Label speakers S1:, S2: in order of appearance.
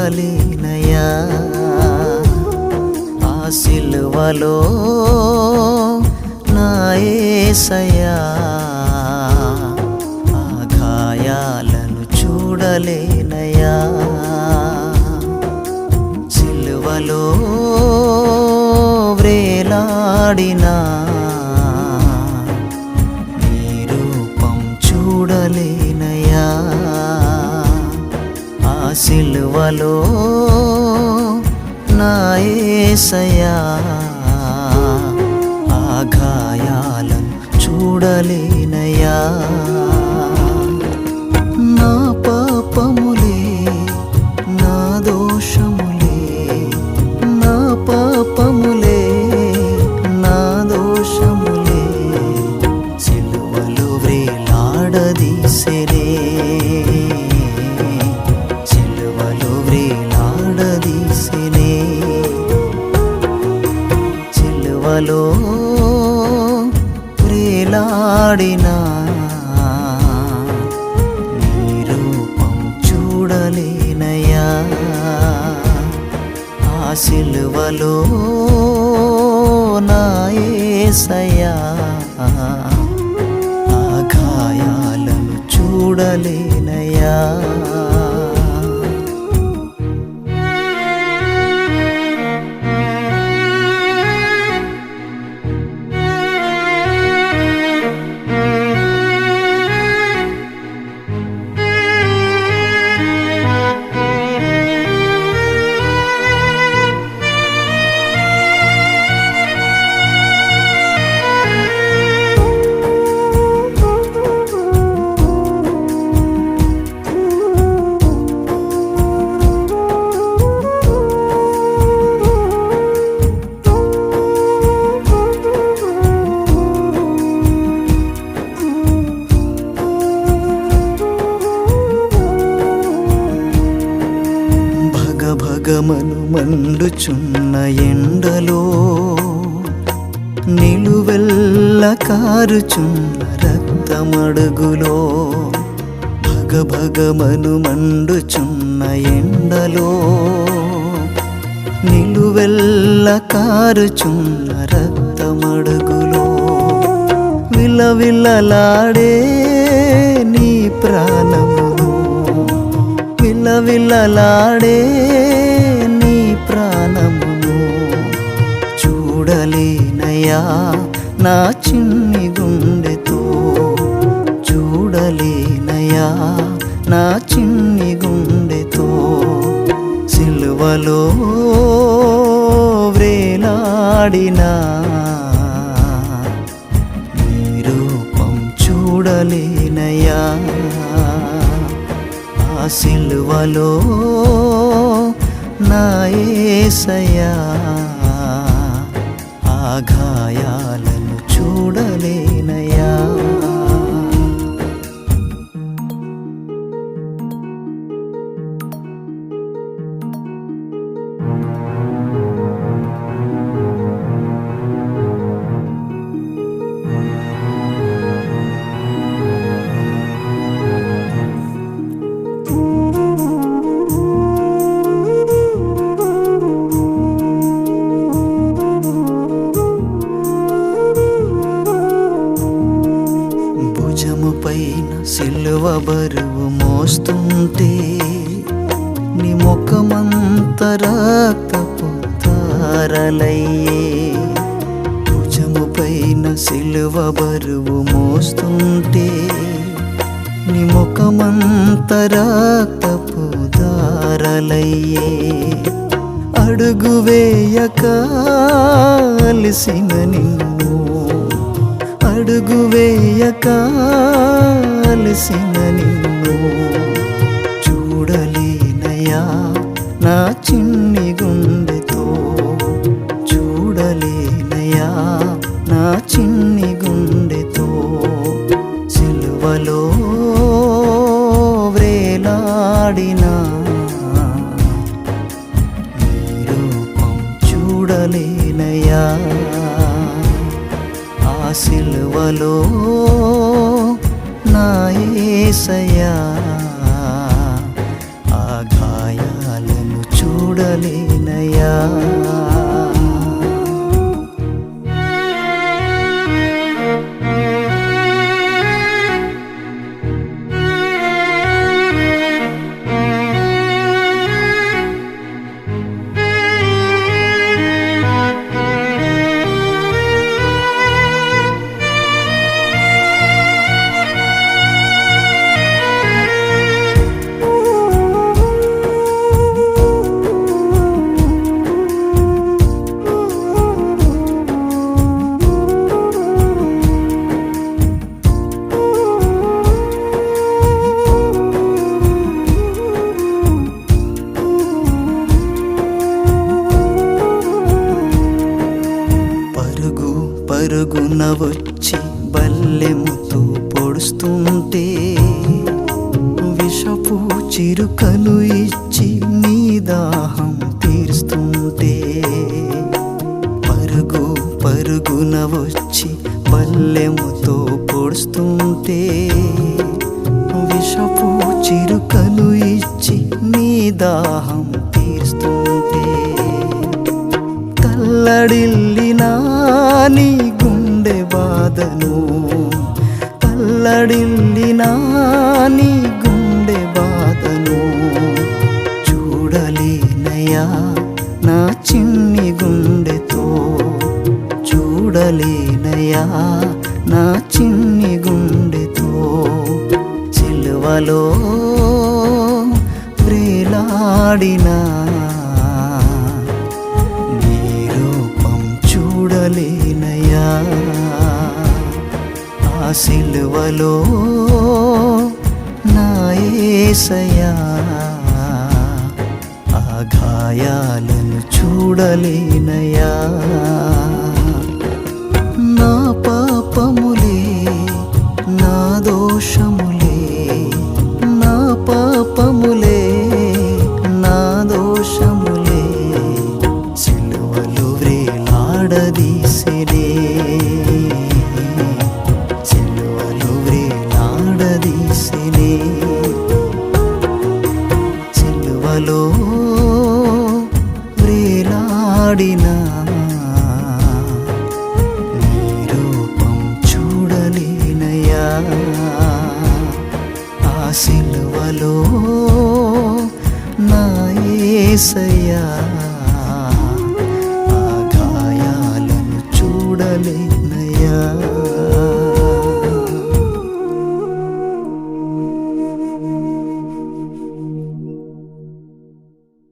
S1: చూడలేనయ్యా ఆ సిలువలో నా యేసయ్యా ఆ గాయాలను చూడలేనయ్యా సిలువలో వ్రేలాడినా నీ రూపం చూడలేనయ్యా ఆ సిలువలో నా యేసయ్యా ఆ గాయాలను చూడలేనయ్యా నా పాపములే నా దోషములే నా పాపములే నా దోషములే సిలువలో వ్రేలాడదీసెనే సిలువలో వ్రేలాడదీసెనే సిలువలో వ్రేలాడినా నీ రూపం చూడలేనయ్యా ఆ సిలువలో నా యేసయ్యా ఆ గాయాలను చూడలేనయ్యా భగభగమను మండుచున్న ఎండలో నిలువెల్ల కారుచున్న రక్తమడుగులో భగభగమను మండుచున్న ఎండలో నిలువెల్ల కారుచున్న రక్తమడుగులో విలవిలలాడే నీ ప్రాణమును విలవిలలాడే నీ ప్రాణమును చూడలేనయ్యా నా చిన్ని గుండెతో చూడలేనయ్యా నా చిన్ని గుండెతో సిలువలో వ్రేలాడినా నీ రూపం చూడలేనయ్యా ఆ సిలువలో నా యేసయ్యా ఆ గాయాలను చూడలేనయ్యా పైన సిలువ బరువు మోస్తుంటే నీ ముఖమంత రక్తపు ధారలయ్యే భుజము పైన సిలువ బరువు మోస్తుంటే నీ ముఖమంత రక్తపు ధారలయ్యే అడుగు వేయక అలసిన నిన్ను అడుగు వేయక అలసిన నిన్ను చూడలేనయ్యా నా చిన్ని గుండెతో చూడలేనయ్యా నా చిన్ని గుండెతో సిలువలో వ్రేలాడినా నీ రూపం చూడలేనయ్యా ఆ సిలువలో నా యేసయ్యా ఆ గాయాలను చూడలేనయా. పరుగున వచ్చి బల్లెముతో పొడుస్తుంటే, విషపు చిరుకలు ఇచ్చి నీ దాహం తీరుస్తుంటే, పరుగున వచ్చి బల్లెముతో పొడుస్తుంటే, విషపు చిరుకలు ఇచ్చి నీ దాహం తీరుస్తుంటే, తల్లడిల్లినా నీ గుండె బాధను, తల్లడిల్లినా నీ గుండె బాధను చూడలేనయా నా చిన్ని గుండెతో, చూడలేనయా నా చిన్ని గుండెతో. సిలువలో వ్రేలాడినా చూడలేనయా. ఆ సిలువలో నా యేసయ్యా, ఆ గాయాలను చూడలేనయా. నా పాపములే నా దోషములే, నా పాపములే నా దోషములే సిలువలో వ్రేలాడదీసెనే, సిలువలో వ్రేలాడదీసెనే, సిలువలో వ్రేలాడినా నీ రూపం చూడలేనయా. ఆ సిలువలో నా యేసయ్యా, ఆ గాయాలను చూడలేనయా.